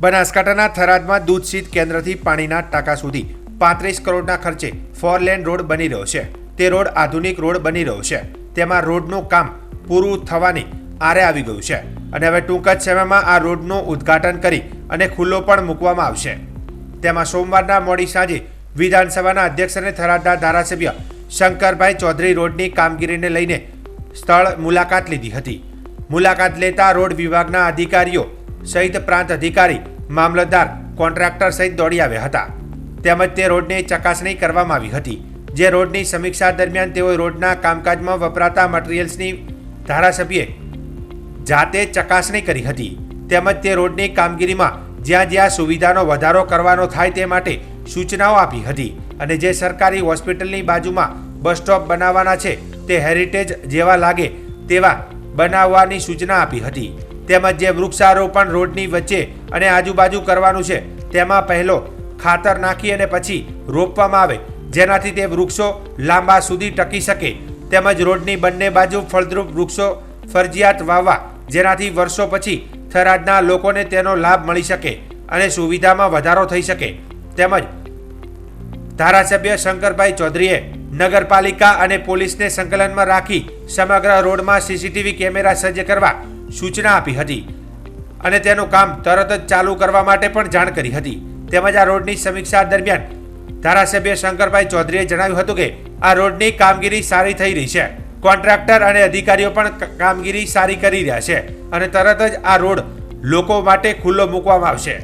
બનાસકાંઠાના થરાદમાં દૂધ શીત કેન્દ્રથી પાણીના ટાંકા સુધી 35 કરોડના ખર્ચે 4 લેન રોડ બની રહ્યો છે। તે રોડ આધુનિક રોડ બની રહ્યો છે। તેમાં રોડનું કામ પૂરું થવાની આરે આવી ગયું છે અને હવે ટૂંક જ સમયમાં આ રોડનું ઉદ્ઘાટન કરી અને ખુલ્લો પણ મૂકવામાં આવશે। તેમાં સોમવારના મોડી સાંજે વિધાનસભાના અધ્યક્ષ અને થરાદના ધારાસભ્ય શંકરભાઈ ચૌધરી રોડની કામગીરીને લઈને સ્થળ મુલાકાત લીધી હતી। મુલાકાત લેતા રોડ વિભાગના અધિકારીઓ સહિત પ્રાંત અધિકારી, મામલતદાર, કોન્ટ્રાક્ટર સહિત દોડી આવ્યા હતા। તેમજ તે રોડની ચકાસણી કરવામાં આવી હતી। જે રોડની સમીક્ષા દરમિયાન તેઓ રોડના કામકાજમાં વપરાતા મટીરીયલ્સની ધારાસભ્યે જાતે ચકાસણી કરી હતી। તેમજ તે રોડની કામગીરીમાં જ્યાં જ્યાં સુવિધાનો વધારો કરવાનો થાય તે માટે સૂચનાઓ આપી હતી અને જે સરકારી હોસ્પિટલની બાજુમાં બસ સ્ટોપ બનાવવાના છે તે હેરિટેજ જેવા લાગે તેવા બનાવવાની સૂચના આપી હતી। તેમજ જે વૃક્ષારોપણ રોડની વચ્ચે અને આજુબાજુ કરવાનું છે તેમાં પહેલો ખાતર નાખી અને પછી રોપવામાં આવે, જેનાથી તે વૃક્ષો લાંબા સુધી ટકી શકે। તેમજ રોડની બંને બાજુ ફળદ્રુપ વૃક્ષો ફરજિયાત વાવવા, જેનાથી વર્ષો પછી થરાદના લોકોને તેનો લાભ મળી શકે અને સુવિધામાં વધારો થઈ શકે। તેમજ ધારાસભ્ય શંકરભાઈ ચૌધરીએ નગરપાલિકા અને પોલીસને સંકલનમાં રાખી સમગ્ર રોડમાં સીસીટીવી કેમેરા સજ્જ કરવા સૂચના આપી હતી અને તેનું કામ તરત જ ચાલુ કરવા માટે પણ જાણ કરી હતી। તેમજ આ રોડની સમીક્ષા દરમિયાન ધારાસભ્ય શંકરભાઈ ચૌધરીએ જણાવ્યું હતું કે આ રોડની કામગીરી સારી થઈ રહી છે। કોન્ટ્રાક્ટર અને અધિકારીઓ પણ કામગીરી સારી કરી રહ્યા છે અને તરત જ આ રોડ લોકો માટે ખુલ્લો મૂકવામાં આવશે।